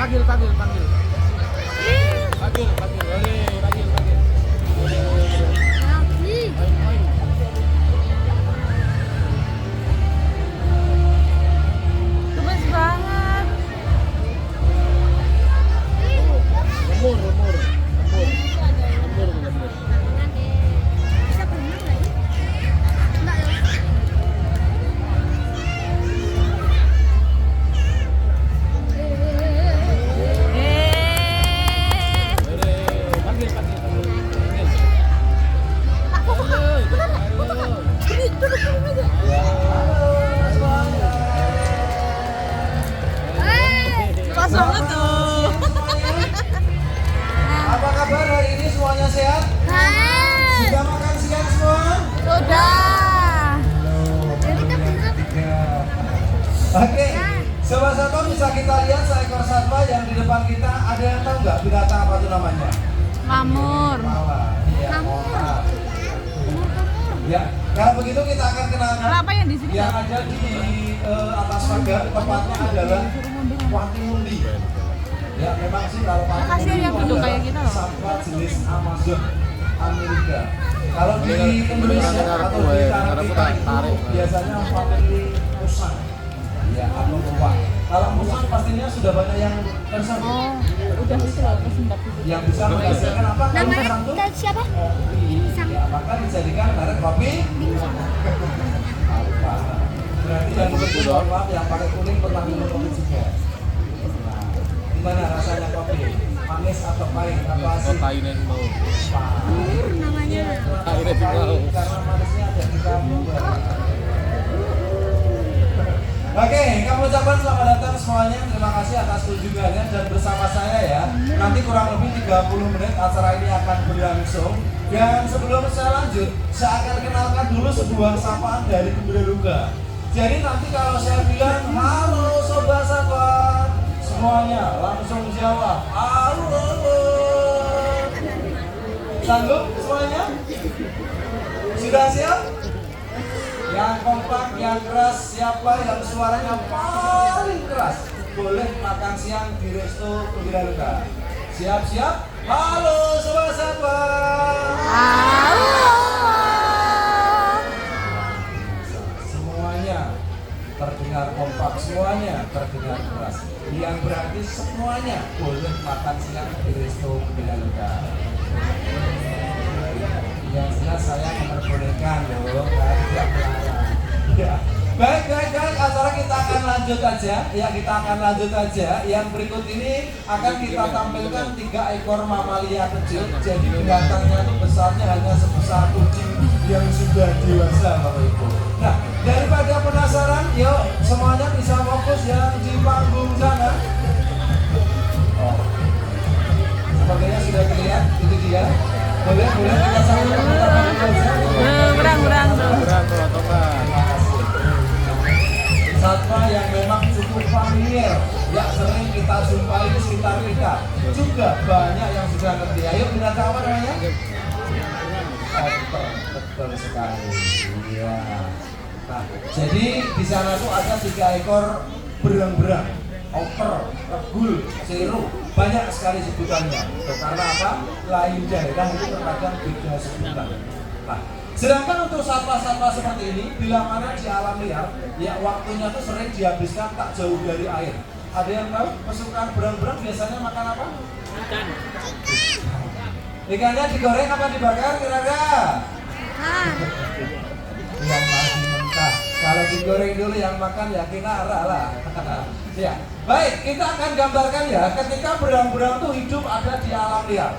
panggil. Panggil. Panggil. Gemes banget. Lemur. Bisa berenang nggak ini? Enggak ya? Panggil. Tak kok benar nggak? Ini duduk aja. Pas banget tuh. Apa kabar hari ini, semuanya sehat? Hai. Sudah makan siang semua? Sudah. Jadi kita berenang. Oke, Sobat Satwa, bisa kita lihat seekor satwa yang di depan kita. Ada yang tahu nggak binatang apa itu namanya? Mamur. Mawar. Iya, mawar. Ya, kalau begitu kita akan kenalkan. Kenapa yang di sini? Yang ada di atas pagar tempatnya adalah Watimundi. Ya, memang sih kalau Makasih yang duduk kayak kita loh. satwa jenis Amazon Amerika. Kalau di Indonesia atau di tanah kita itu biasanya famili musang. Ya, atau luwak. Kalau musang pastinya sudah banyak yang tersambung. Oh, udah itu loh kesempat di situ. Yang bisa menghasilkan apa? Kalau Namanya musang tuh siapa? kopi. Ya, maka dijadikan merek kopi. Apa? Berarti yang betul mohon yang pakai kuning pernah minum kopi juga. Nah, gimana rasanya kopi? Manis atau pahit atau asin? Kotainnya mau. Pahit. Namanya. Pahit karena manisnya ada di kamu. Oke, kami ucapkan selamat datang semuanya. Terima kasih atas kunjungannya dan bersama saya ya. Nanti kurang lebih 30 menit acara ini akan berlangsung. Dan sebelum saya lanjut, saya akan kenalkan dulu sebuah sapaan dari Gembira Duga. Jadi nanti kalau saya bilang, halo Sobat Satwa, semuanya langsung jawab, halo. Sanggup semuanya? Sudah siap? Yang kompak, yang keras, siapa yang suaranya paling keras boleh makan siang di Resto Gembira Duga. Siap-siap? Halo Sobat Satwa. Halo. Semuanya terdengar kompak, semuanya terdengar keras. Yang berarti semuanya boleh makan siang di Resto Gembira Duga. Yang jelas saya memperbolehkan loh, tidak melarang. Ya. Baik, acara kita akan lanjut aja. Ya, kita akan lanjut aja. Yang berikut ini akan kita tampilkan 3 ekor mamalia kecil. Jadi binatangnya itu besarnya hanya sebesar kucing yang sudah dewasa, Bapak Ibu. Nah, daripada penasaran, yuk semuanya bisa fokus yang di panggung sana. Oh, sepertinya sudah terlihat, itu dia. Boleh kita sama-sama Berang. satwa yang memang cukup familiar, yang sering kita jumpai di sekitar kita. Juga banyak yang sudah ngerti. Ayo binatang apa namanya? Otter, betul sekali. Iya. Nah, jadi di sana tuh ada 3 ekor berang-berang. Otter, regul, seru, banyak sekali sebutannya. Karena apa? Lain daerah itu terkadang beda sebutan. Nah, sedangkan untuk satwa-satwa seperti ini, bila mana di alam liar, ya waktunya tuh sering dihabiskan tak jauh dari air. Ada yang tahu kesukaan berang-berang biasanya makan apa? Ikan. Ikannya digoreng apa dibakar kira-kira? Yang masih mentah. Kalau digoreng dulu yang makan ya kinara lah. Ya, baik, kita akan gambarkan ya ketika berang-berang itu hidup ada di alam liar.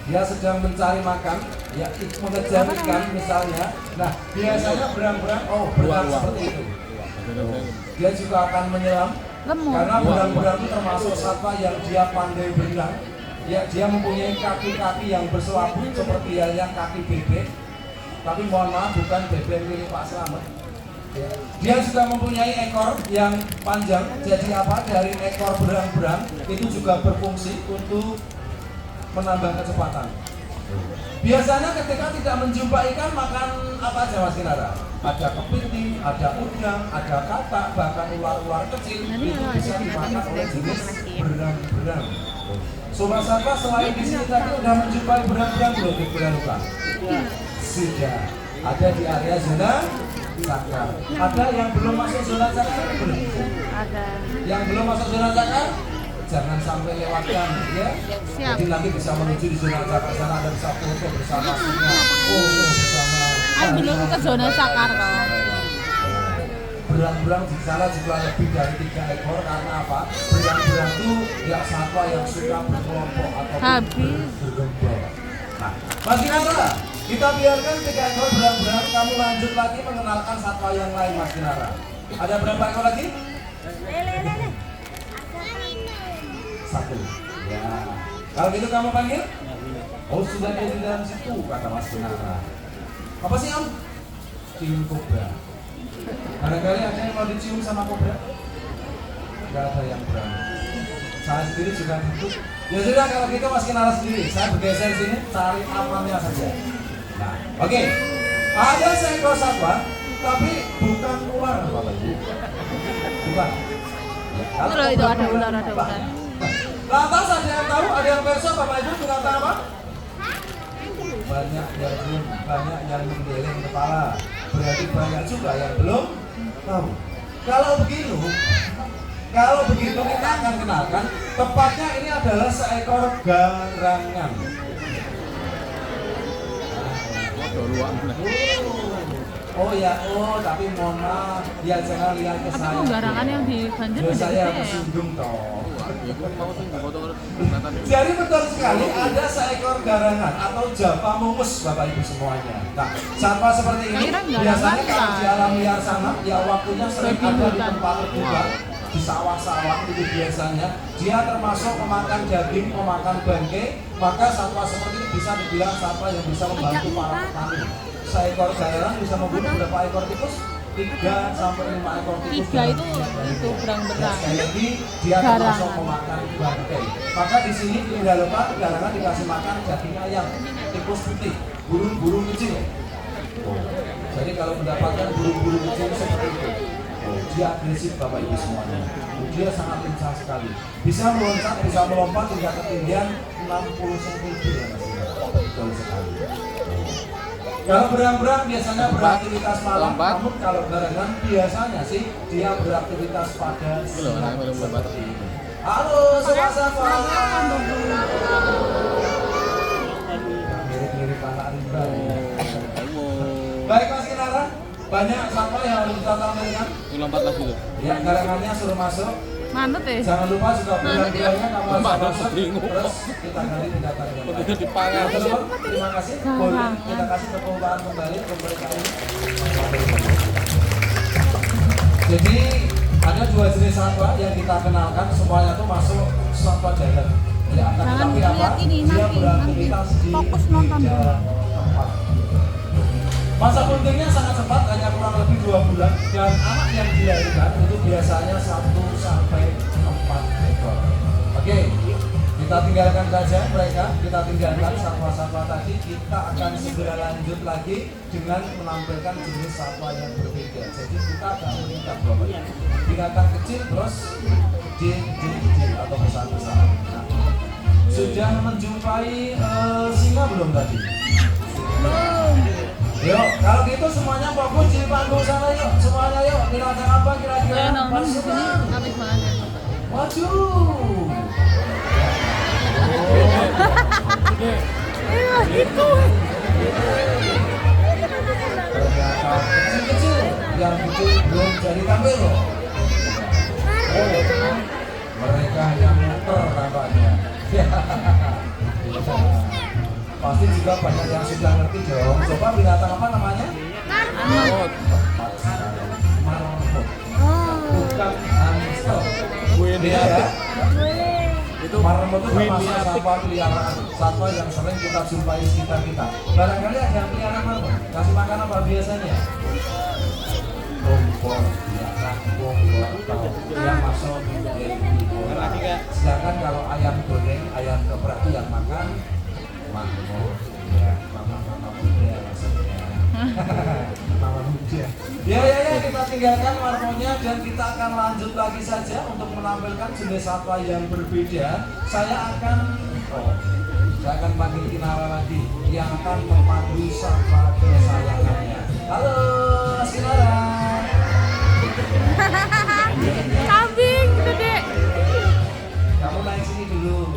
Dia sedang mencari makan, ya mengejar ikan misalnya. Nah, biasanya berang-berang berenang seperti itu. Dia juga akan menyelam. Karena berang-berang itu termasuk satwa yang dia pandai berenang. Ya, dia mempunyai kaki-kaki yang berselaput seperti halnya kaki bebek. Tapi mohon maaf, bukan bebek milik Pak Slamet. Ya. Dia juga mempunyai ekor yang panjang. Jadi apa? Dari ekor berang-berang itu juga berfungsi untuk menambah kecepatan. Biasanya ketika tidak menjumpai ikan, makan apa aja Mas Kinara? ada kepiting, ada udang, ada katak, bahkan ular-ular kecil itu bisa dimakan oleh jenis berang-berang. Sobat Satwa, selain di sini tadi udah menjumpai berang-berang belum di Bulanuka? Sudah. Ada di area zona cakar. Ada yang belum masuk zona cakar? Belum. Ada. Yang belum masuk zona cakar? Jangan sampai lewatkan, ya. Siap. Jadi nanti bisa menuju di zona cakar sana, ada bisa foto bersama singa, foto bersama. Belum ke zona cakar kok. Berang-berang di sana juga lebih dari 3 ekor karena apa? Berang-berang itu ya satwa yang suka berkelompok atau bergerombol. Nah, Mas Kinara, kita biarkan 3 ekor berang-berang, kamu lanjut lagi mengenalkan satwa yang lain, Mas Kinara. Ada berapa ekor lagi? Satu. Ya. Kalau gitu kamu panggil? Oh, sudah ada di dalam situ, kata Mas Kinara. Apa sih, Om? Cium kobra. Barangkali ada yang mau dicium sama kobra? Gak ada yang berani. Saya sendiri juga tutup. Ya sudah, kalau gitu Mas Kinara sendiri. Saya bergeser sini, cari amannya saja. Nah, oke. Ada seekor satwa, tapi bukan ular, Bapak Ibu. Bukan. Ya, Itu ada ular, ada ular. Lantas ada yang tahu, ada yang perso Bapak Ibu binatang apa? Banyak yang belum, banyak yang menggeleng kepala. Berarti banyak juga yang belum tahu. Kalau begitu kita akan kenalkan. Tepatnya ini adalah seekor garangan. Oh ya, tapi mohon maaf, ya jangan lihat ke Tapi saya. kok garangan yang di Banjar Ya, gede saya ya? tersinggung toh. Jadi betul sekali ada seekor garangan atau java mumus Bapak Ibu semuanya. Nah, satwa seperti ini biasanya kalau di alam liar sana ya waktunya sering ada di tempat terbuka, di sawah-sawah itu biasanya. Dia termasuk memakan daging, memakan bangkai, maka satwa seperti ini bisa dibilang satwa yang bisa membantu para petani. Seekor garangan bisa membunuh berapa ekor tikus? 3 sampai 5 ekor tikus. 3 itu berang-berang. Sekali lagi dia termasuk memakan bangkai. Maka di sini tidak lupa garangan dikasih makan daging ayam, tikus putih, burung-burung kecil. Jadi kalau mendapatkan burung-burung kecil seperti itu, dia agresif Bapak Ibu semuanya. Dia sangat lincah sekali. Bisa meloncat, bisa melompat hingga ketinggian 60 cm. Betul sekali. Kalau berang-berang biasanya beraktivitas malam, namun kalau garangan biasanya sih dia beraktivitas pada siang seperti ini. Halo, Sobat Satwa. Mirip-mirip anak rimba. Baik Mas Kinara, banyak satwa yang harus kita tampilkan. Lompat lagi tuh. Ya, garangannya suruh masuk. Manut ya? Jangan lupa juga berang-berangnya kamu harus masuk. Terus kita ganti tindakan yang lain. Dipangan. Terima kasih. Boleh kita kasih tepuk tangan kembali untuk mereka ini. Jadi ada 2 jenis satwa yang kita kenalkan, semuanya tuh masuk satwa jalan. Ya, Jangan tapi lihat ini, dia nanti beraktivitas di fokus nonton dulu. tempat. Masa buntingnya sangat cepat, hanya kurang lebih 2 bulan, dan anak yang dilahirkan itu biasanya 1 sampai 4 ekor. Oke, kita tinggalkan saja mereka, kita tinggalkan satwa-satwa tadi. Kita akan segera lanjut lagi dengan menampilkan jenis satwa yang berbeda. Jadi kita akan meningkat Bapak Ibu. Binatang kecil terus D atau besar-besar. Nah, sudah menjumpai singa belum tadi? Belum. Yuk, kalau gitu semuanya fokus di panggung sana yuk. Semuanya yuk, binatang apa kira-kira? Nonton di sini habis banget. Maju. Itu. Ternyata kecil-kecil, yang kecil belum jadi tampil loh. Mereka yang muter tampaknya. Pasti juga banyak yang sudah ngerti dong. Coba binatang apa namanya? Marmut. Marmut. Bukan hamster. Beda ya? Itu marmut itu termasuk satwa peliharaan, satwa yang sering kita jumpai di sekitar kita. Barangkali ada yang pelihara marmut. Kasih makan apa biasanya? Kompor, ya kan? Kompor atau yang masuk di bola. Sedangkan kalau ayam goreng, ayam geprek itu yang makan marmut. Ya, mama muda maksudnya. Mama muda. Ya, kita tinggalkan marmonya dan kita akan lanjut lagi saja untuk menampilkan jenis satwa yang berbeda. Saya akan panggil Kinara lagi yang akan memandu sama kesayangannya. Halo, Kinara. Kambing gede. Kamu naik sini dulu.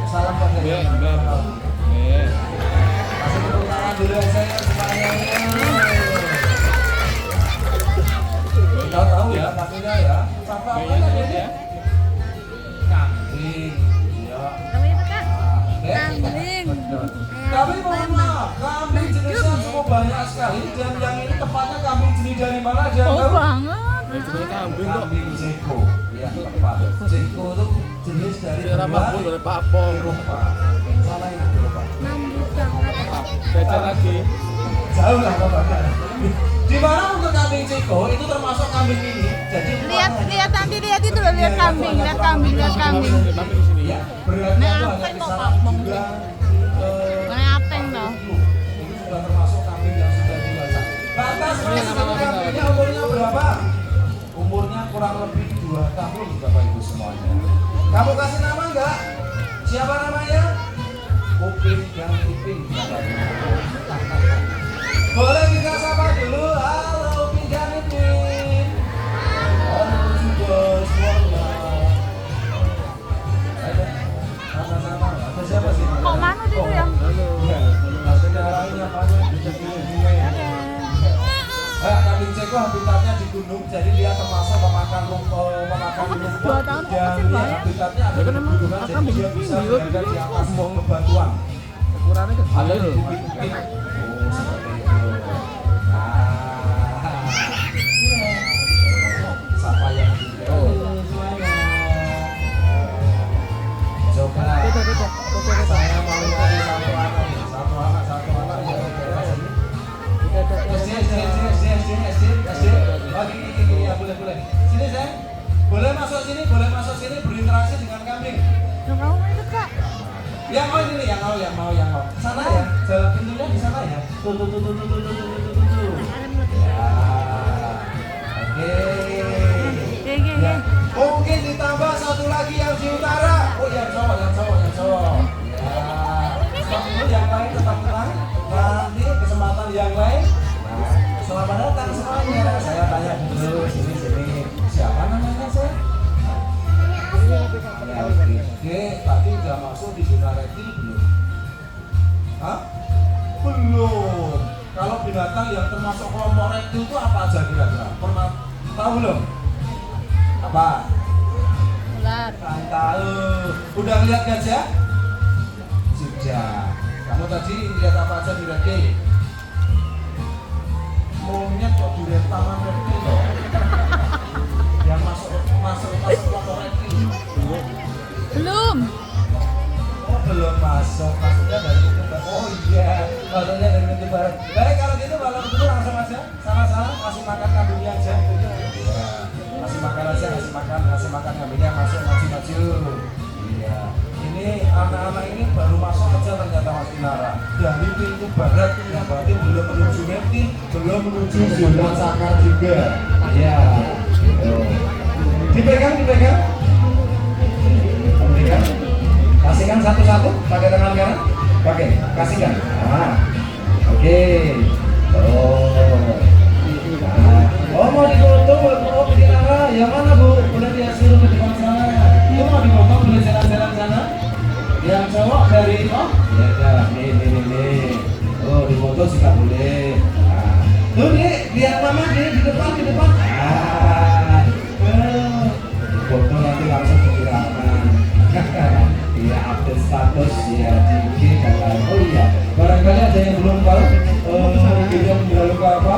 Salam pada Iya, yang iya. nonton. Iya. Kasih tepuk tangan dulu ya saya semuanya. Kita tahu ya pastinya ya. Siapa apa Kayaknya tadi? ya. Kambing. Iya. Namanya apa kak? Oke. Kambing. Kambing mohon maaf, kambing jenisnya cukup banyak sekali dan yang ini tepatnya kambing jenis dari mana aja? Oh banget. Itu kambing kok. Kambing Ceko. Ya tepat. Ceko itu jenis dari Daerah Mabuk oleh Papong. Eropa. Sana ini Eropa. Nambut banget. Beda lagi. Jauh lah pokoknya. Di mana untuk kambing Ceko itu termasuk kambing ini. Jadi Lihat nanti lihat itu loh, lihat kambing. Kambing di sini. Ya, beratnya itu hanya Nah, kisaran Papong. juga Mana apeng toh? ini sudah termasuk kambing yang sudah dewasa. Lantas Ini Mas, nama ini apa? kambingnya umurnya berapa? Umurnya kurang lebih 2 tahun Bapak Ibu semuanya. Kamu kasih nama enggak? Siapa namanya? Upin dan Ipin. Boleh kita sapa dulu. Halo Upin dan Ipin. Halo juga semuanya. Sama-sama. Ada siapa sih? Kok mana itu ya? Iya. Maksudnya orangnya banyak di sini. Kambing Ceko habitatnya di gunung, jadi dia termasuk memakan rumput, Dua tahun kok dan masih dia banyak? habitatnya ada Ya di kan emang gunungan, jadi kambing dia ini bisa dia berada di atas ngomong. bebatuan. Ukurannya Ada kecil. di bukit-bukit. Oh, seperti itu. Sapa yang semuanya. Coba. Saya mau cari satu anak ya, satu anak yang daerah sini. SD. Oh, gini, ya boleh. Sini saya. Boleh masuk sini, berinteraksi dengan kambing. Nah, kamu itu kak? Yang mau. Sana ya, jalan pintunya di sana ya. Tuh. Ya. Oke. Ya. Mungkin ditambah satu lagi yang di utara. Oh, yang cowok. Ya. Stop dulu, yang lain tetap tenang. Nanti kesempatan yang lain. Nah, selamat datang semuanya. Saya tanya dulu sini. Siapa namanya saya? Ya, oke. Tadi udah masuk di zona reptil belum? Hah? Belum. Kalau binatang yang termasuk kelompok reptil itu apa aja kira-kira? Pernah tahu belum? Apa? Ular. Kan tahu. Udah lihat gajah? Sudah. Kamu tadi lihat apa aja di reptil? Monyet kok di taman reptil loh. Yang masuk kelompok reptil. Belum. Oh, belum masuk. Maksudnya dari itu. Oh iya, maksudnya dari itu baru. Baik, kalau gitu kalau begitu langsung aja. Sama-sama kasih makan kambingnya aja. Ya, kasih makan kambingnya, masuk maju. Iya. Ini anak-anak ini baru masuk aja ternyata Mas Kinara. Dari pintu barat yang berarti belum menuju reptil, belum menuju zona sakar juga. Iya. Dipegang. Kasihkan satu-satu pakai tangan kanan. Kasihkan. Oke. Oh, mau dipoto. Oh, bikin apa? Yang mana Bu? Boleh dia suruh ke depan sana. Itu mau dipoto, boleh jalan-jalan sana. Yang cowok dari ya udah. Nih. Oh, dipoto juga boleh. Tuh lihat mama di depan. Foto nanti langsung dikirakan. Iya, update status ya di IG dan lain. Oh iya, barangkali ada yang belum tahu video Bidaloka apa?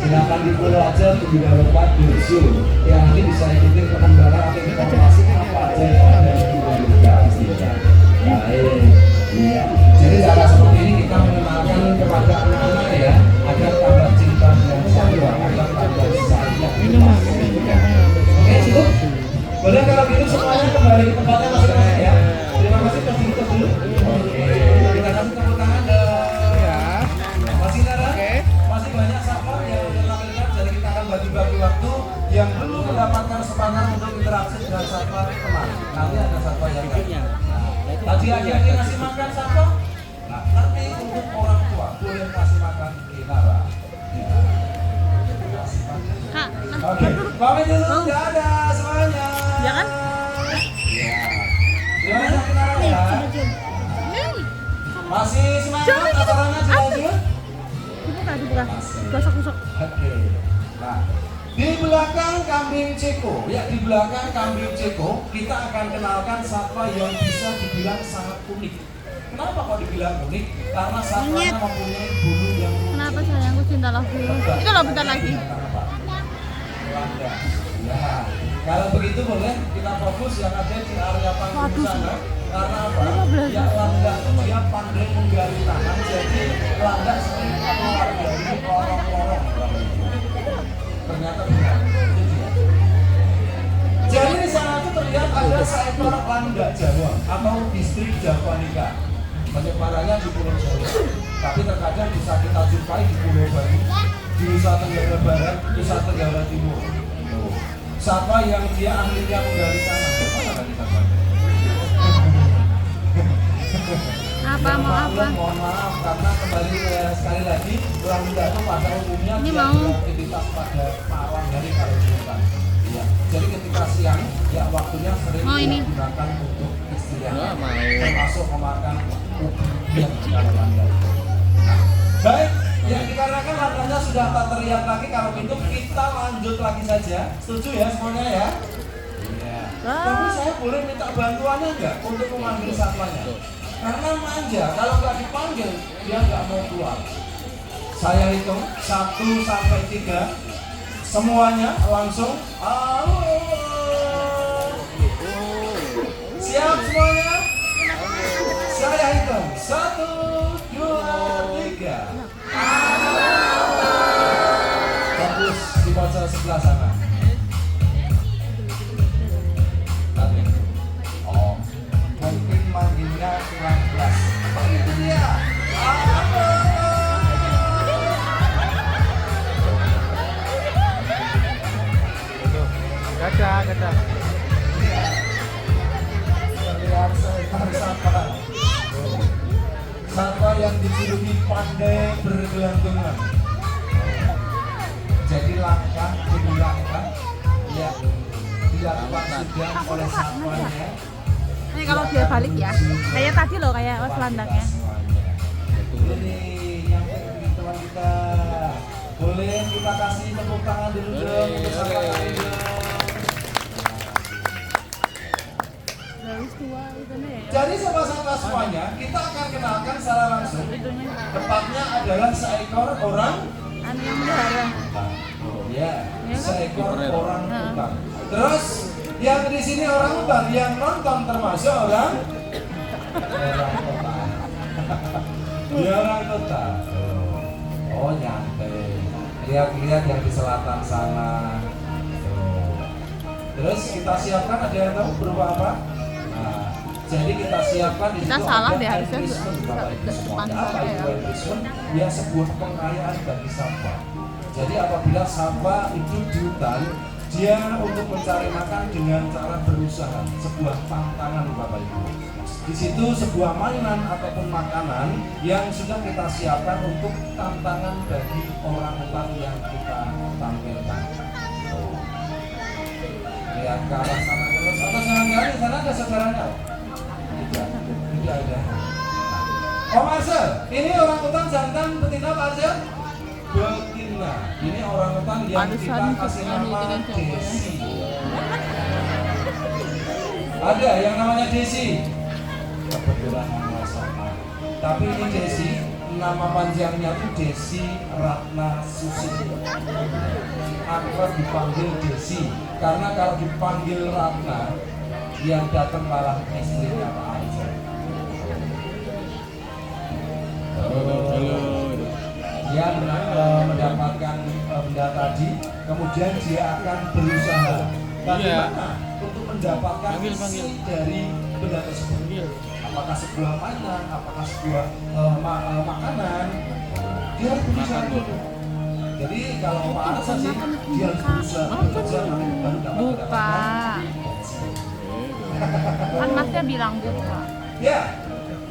Silakan di follow aja di Bidaloka Dursu. Ya nanti bisa ikutin perkembangan atau informasi apa aja yang ada di Bidaloka pastinya. Baik, iya. Jadi cara seperti ini kita mengenalkan kepada anak-anak ya, agar tambah cinta dengan satwa, agar tambah sayang. Oke, cukup. Boleh kalau gitu semuanya kembali ke tempatnya masing-masing ya. Terima kasih terus dulu. Oke, kita kasih tepuk tangan dong. Ya. Masih Nara? Masih makan satwa? Nah, nanti untuk orang tua boleh kasih makan kinara. Ya. Kasih makan. Kak, Oke, pamit dulu. Dadah semuanya. Ya kan? Ya. Terima kasih kinara ya. Masih semangat acaranya dilanjut? Dibuka. Gosok-gosok. Oke. Nah, di belakang kambing ceko, ya di belakang kambing ceko kita akan kenalkan satwa yang bisa dibilang sangat unik. Kenapa kok dibilang unik? Karena satwanya mempunyai bulu yang lucu. Kenapa sayangku cinta love you? Itu loh bentar lagi. Landa. Ya, kalau begitu boleh kita fokus yang ada di area panggung sana. Karena apa? Ya landa dia pandai menggali tangan, jadi landa sering keluar dari lorong-lorong. Ternyata benar. Jadi di sana itu terlihat ada seekor landa Jawa atau distrik Javanica. Penyebarannya di Pulau Jawa, tapi terkadang bisa kita jumpai di Pulau Bali, di Nusa Tenggara Barat, Nusa Tenggara Timur. Satwa yang dia ahlinya menggali tanah. Mana tadi satwa? Apa mau apa? Mohon maaf karena kembali sekali lagi landa itu pada umumnya Ini dia mau. beraktivitas pada malam hari kalau di hutan. Iya. Jadi ketika siang ya waktunya sering Mau ini. digunakan untuk istirahat, mau. termasuk memakan yang kalau landa. Nah, baik. Ya dikarenakan landanya sudah tak terlihat lagi kalau gitu kita lanjut lagi saja. Setuju ya semuanya ya? Iya. Tapi saya boleh minta bantuannya enggak untuk memanggil satwanya? Karena manja, kalau nggak dipanggil dia nggak mau keluar. Saya hitung 1 sampai 3, semuanya langsung halo. Siap semuanya? Saya hitung 1, 2, 3. Bagus di pojok sebelah sana. Oh, mungkin manggilnya kurang keras. Oh itu dia. Gada. Terlihat seekor satwa. Satwa yang dijuluki pandai bergelantungan. Jadi langkah demi langkah yang dilakukan sudah oleh satwanya. Ini kalau dia balik ya, kayak tadi loh, kayak landangnya. Ini yang teman kita. Boleh kita kasih tepuk tangan dulu dong untuk satwa kami dong. Jadi sahabat-sahabat semuanya, kita akan kenalkan secara langsung. Tepatnya adalah seekor orang Anu yang melihara. ya, seekor orang utan. Terus yang di sini orang utan, yang nonton termasuk orang kota. Dia orang kota. Oh nyantai. Lihat-lihat yang di selatan sana. Terus kita siapkan, ada yang tahu berupa apa? Nah, jadi kita siapkan di situ. Kita salah deh, harusnya ke depan apa sana itu ya. enrichment? Ya sebuah pengayaan bagi satwa. Jadi apabila satwa itu di hutan, dia untuk mencari makan dengan cara berusaha, sebuah tantangan Bapak Ibu. Di situ sebuah mainan ataupun makanan yang sudah kita siapkan untuk tantangan bagi orang hutan yang kita tampilkan. Lihat ke arah sana terus, atau jangan kali sana ada saudaranya. Tidak ada. Oh Marcel, ini orang hutan jantan betina Pak Marcel? Betina. Ini orang hutan yang kita kasih nama Desi. Ada yang namanya Desi. Kebetulan nama sama. Tapi ini Desi, nama panjangnya itu Desi Ratna Susi. Akrab dipanggil Desi karena kalau dipanggil Ratna, yang datang malah istrinya Pak Arjo. Dia mendapatkan benda tadi, kemudian dia akan berusaha bagaimana untuk mendapatkan isi dari benda tersebut. Apakah sebuah mainan, apakah sebuah makanan, dia harus berusaha dulu. Jadi kalau Pak Arjo sih, dia harus berusaha baru dapat. Buka. Kan Masnya bilang buka. Ya,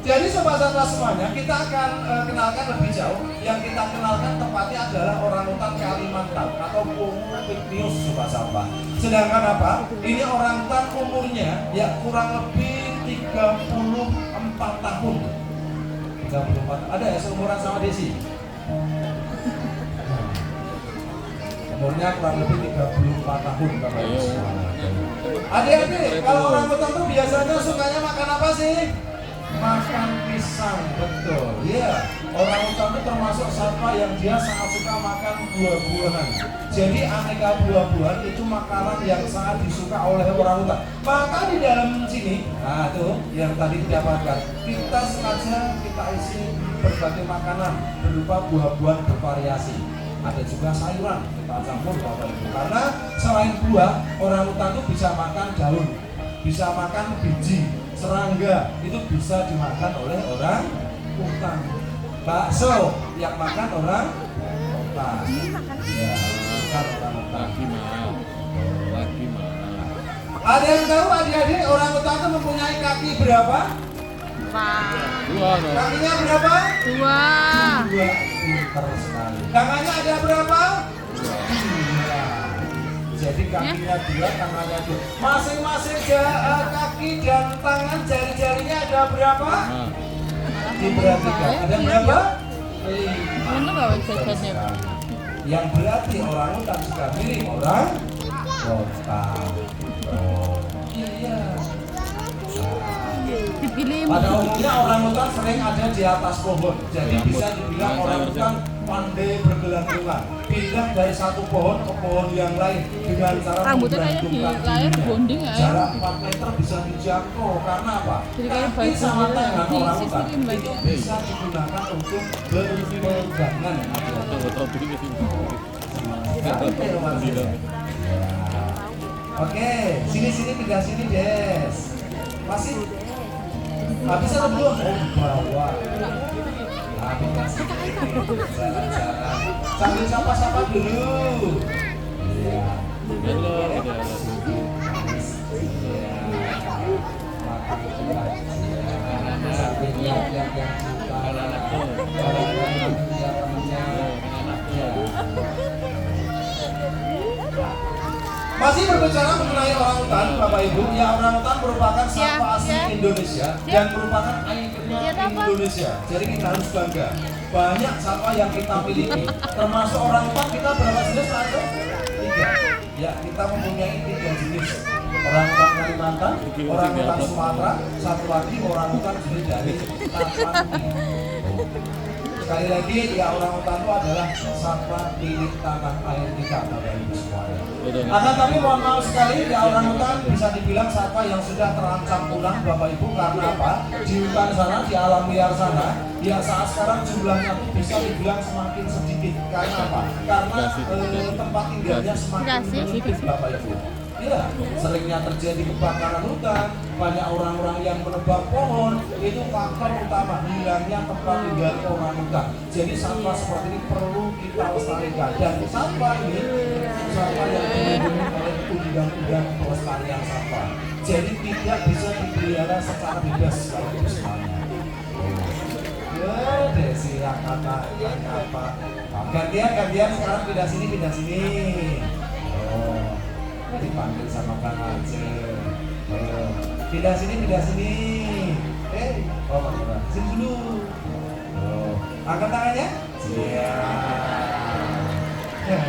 Jadi sobat satwa semuanya, kita akan kenalkan lebih jauh. Yang kita kenalkan tepatnya adalah orangutan Kalimantan atau Homo pygmaeus sobat satwa. Sedangkan apa? Ini orangutan umurnya ya kurang lebih 34 tahun. 34. Ada ya seumuran sama Desi? Umurnya kurang lebih 34 tahun Bapak Ibu semuanya. Adik-adik, kalau orangutan tuh biasanya sukanya makan apa sih? Makan pisang, betul. Iya, orangutan itu termasuk satwa yang dia sangat suka makan buah-buahan. Jadi aneka buah-buahan itu makanan yang sangat disuka oleh orangutan. Maka di dalam sini, nah tuh yang tadi didapatkan, kita sengaja kita isi berbagai makanan berupa buah-buahan bervariasi. Ada juga sayuran kita campur Bapak Ibu. Karena selain buah, orangutan itu bisa makan daun, bisa makan biji, serangga, itu bisa dimakan oleh orang utan. Bakso yang makan orang utan. Ya, bukan orang utan. Lagi mah. Ada yang tahu adik-adik orang utan itu mempunyai kaki berapa? Dua no. Kakinya berapa? 2. 2. Pintar sekali. Tangannya ada berapa? 2. Jadi kakinya 2, tangannya 2. Masing-masing kaki dan tangan jari-jarinya ada berapa? Diperhatikan. Ada berapa? 5. Mana nggak website-nya? Yang berarti orang utan juga mirip orang utan. Oh, iya. Dipilih. Pada umumnya orang utan sering ada di atas pohon. Jadi bisa dibilang orang utan pandai bergelantungan. Pindah dari satu pohon ke pohon yang lain dengan cara Rambutnya kayak di layar bonding ya. Jarak 4 meter bisa dijangkau. Karena apa? Jadi kayak Kaki sama baju tangan di orang utan sisirin baju. itu bisa digunakan untuk berpegangan. Oke, sini pindah sini Des. Masih? Habis atau belum? Oh, di bawah. Nah, pindah sini. Jalan-jalan. Sambil sapa-sapa dulu. Iya. Halo, halo. Iya. Makan juga. Sambil lihat yang suka. Kadang-kadang lihat temennya. Iya. Masih berbicara mengenai orangutan, Bapak Ibu, ya orangutan merupakan satwa asli Indonesia dan merupakan ikon Indonesia. Jadi kita harus bangga. Banyak satwa yang kita miliki, termasuk orangutan kita berapa jenis langsung? 3. Ya, kita mempunyai 3 jenis. Orangutan Kalimantan, orangutan Sumatera, satu lagi orangutan jenis dari Tapanuli. Sekali lagi, ya orangutan itu adalah satwa milik tanah air kita, Bapak Ibu semuanya. Akan tapi mohon maaf sekali, ya orangutan bisa dibilang satwa yang sudah terancam punah Bapak Ibu. Karena apa? Di hutan sana, di alam liar sana, ya saat sekarang jumlahnya itu bisa dibilang semakin sedikit. Karena apa? Karena tempat tinggalnya semakin sedikit Bapak Ibu. Iya, seringnya terjadi kebakaran hutan, banyak orang-orang yang menebang pohon, itu faktor utama hilangnya tempat tinggal orangutan. Jadi satwa seperti ini perlu kita lestarikan, dan satwa ini satwa yang dilindungi oleh undang-undang pelestarian satwa. Jadi tidak bisa dipelihara secara bebas kalau semuanya. Ya, Desi yang kata apa? Gantian sekarang pindah sini. Oh. Dipanggil sama Kang Aceh. Pindah sini. Oh, Pak, sini dulu. Oh, angkat tangannya. Iya. Nah,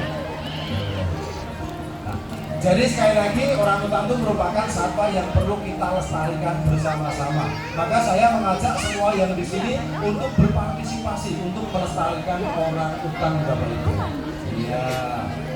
jadi sekali lagi orangutan itu merupakan satwa yang perlu kita lestarikan bersama-sama. Maka saya mengajak semua yang di sini untuk berpartisipasi untuk melestarikan orangutan Bapak Ibu. Iya.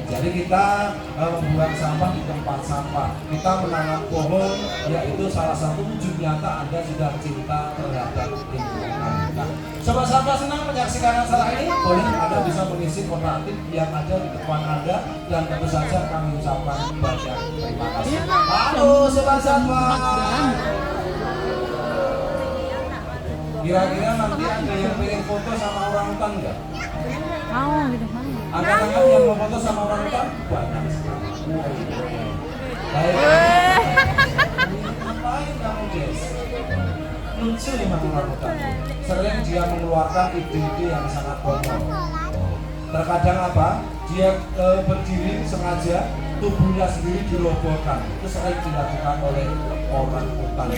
Jadi kita membuang sampah di tempat sampah. Kita menanam pohon, yaitu salah satu wujud nyata Anda sudah cinta terhadap lingkungan. Nah, sobat satwa senang menyaksikan acara ini? Boleh Anda bisa mengisi kotak tip yang ada di depan Anda, dan tentu saja kami ucapkan banyak terima kasih. Halo sobat satwa. Kira-kira nanti ada yang pengen foto sama orangutan nggak? Mau gitu mau. Angkat tangan yang mau foto sama orangutan banyak sekali. Baik. Ngapain kamu Des? lucu memang orangutan. Sering dia mengeluarkan ide-ide yang sangat konyol. Terkadang apa? Dia berdiri sengaja, tubuhnya sendiri dirobohkan. Itu sering dilakukan oleh orangutan.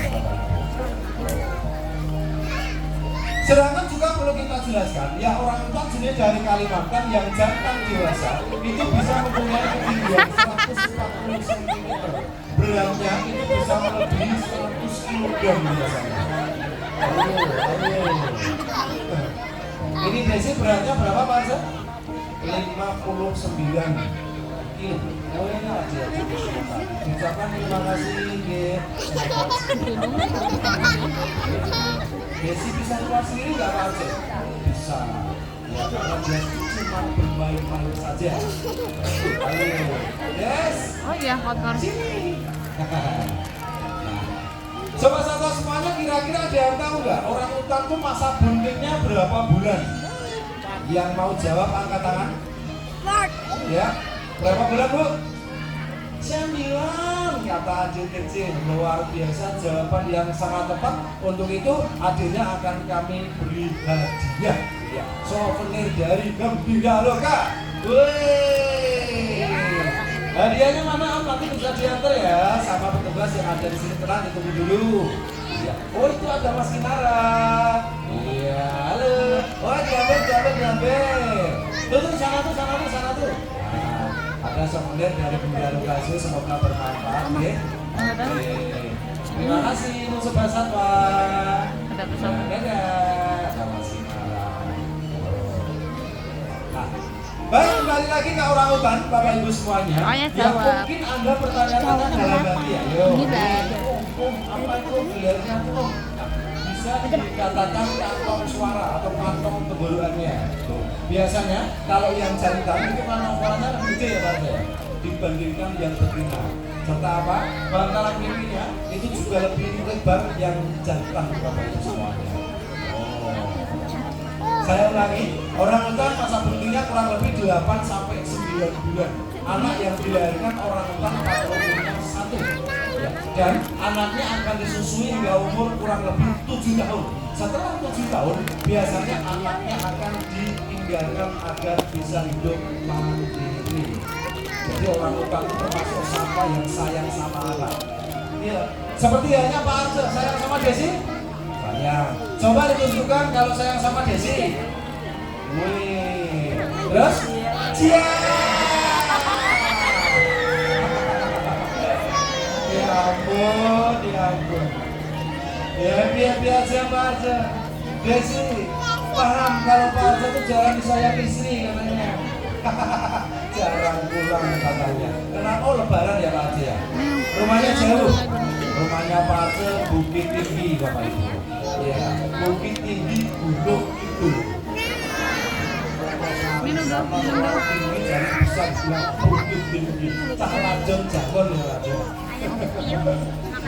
Sedangkan juga perlu kita jelaskan, ya orangutan jenis dari Kalimantan yang jantan dewasa itu bisa mempunyai ketinggian 140 cm. Beratnya itu bisa melebihi 100 kg biasanya. Ini Desi beratnya berapa Pak Arsa? 59 kilo. Oh ini aja ucapkan terima kasih. Desi bisa keluar sendiri nggak Pak Arsa? Bisa. Ya karena dia cuma bermain-main saja. Ayo, yes. Oh iya, kotor. Sini. Coba satu semuanya kira-kira ada yang tahu nggak orangutan tuh masa buntingnya berapa bulan? Yang mau jawab angkat tangan. Ya, berapa bulan Bu? 9, kata adik kecil. Luar biasa, jawaban yang sangat tepat. Untuk itu adiknya akan kami beri hadiah ya, souvenir dari Gembira Loka. Wih, hadiahnya mana Om? Nanti bisa diantar ya sama petugas yang ada di sini. Tenang, ditunggu dulu ya. Oh itu ada Mas Kinara. Iya, halo. Oh diambil. Tuh sana tuh. Nah, ada souvenir dari Gembira Loka, semoga bermanfaat ya. Oke. Terima kasih untuk sebasat Pak. Ada pesan. Dadah, sama Mas Kinara. Nah, baik, kembali lagi ke orangutan, Bapak Ibu semuanya. Oh, ya, yang jawab. mungkin Anda pertanyakan dalam hati ya. Yo, Ini baik. apa itu gelarnya tuh? Bisa dikatakan kantong suara atau kantong tenggorokannya. Tuh. Biasanya kalau yang jantan itu kantong suaranya lebih gede ya Pak ya, dibandingkan yang betina. Serta apa? Bantalan pipinya itu juga lebih lebar yang jantan Bapak Ibu semuanya. Saya ulangi, orangutan masa buntingnya kurang lebih 8 sampai 9 bulan. Anak yang dilahirkan orangutan kalau umurnya 1 ya. Dan anaknya akan disusui hingga umur kurang lebih 7 tahun. Setelah 7 tahun, biasanya anaknya akan ditinggalkan agar bisa hidup mandiri. Jadi orangutan itu termasuk sampah yang sayang sama anak. Iya, seperti halnya Pak Arce, sayang sama Desi? Sayang. Coba ditunjukkan kalau sayang sama Desi. Wih. Terus? Cia. Ya ampun. Ya happy aja Pak Arce. Desi paham kalau Pak Arce itu jarang disayang istri katanya. Jarang pulang katanya. Kenapa? Oh lebaran ya Pak Arce ya? Rumahnya jauh. Rumahnya Pak Arce Bukit Tinggi Bapak Ibu. Ya, Bukit Tinggi Gunung Kidul. Minum dong. Tinggi jadi bisa bilang Bukit Tinggi. Cah Rajon Jagon ya Rajon.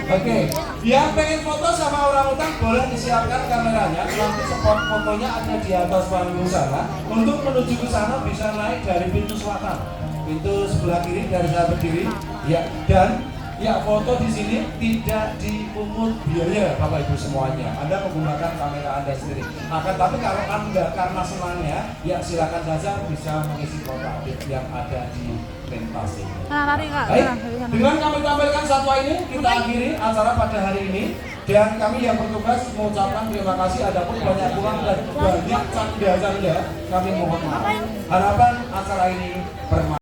Oke, yang pengen foto sama orangutan boleh disiapkan kameranya. Nanti spot fotonya ada di atas panggung sana. Untuk menuju ke sana bisa naik dari pintu selatan, pintu sebelah kiri dari saya berdiri. Ya, dan ya foto di sini tidak dipungut biaya Bapak Ibu semuanya. Anda menggunakan kamera Anda sendiri. Akan tapi kalau Anda karena senangnya, ya silakan saja bisa mengisi kotak yang ada di pentas ini. Nah, lari Kak. Baik, Nah, dari sana. dengan kami tampilkan satwa ini, kita akhiri acara pada hari ini. Dan kami yang bertugas mengucapkan terima kasih. Adapun banyak kurang dan banyak canda-canda, kami mohon maaf. Harapan acara ini bermanfaat.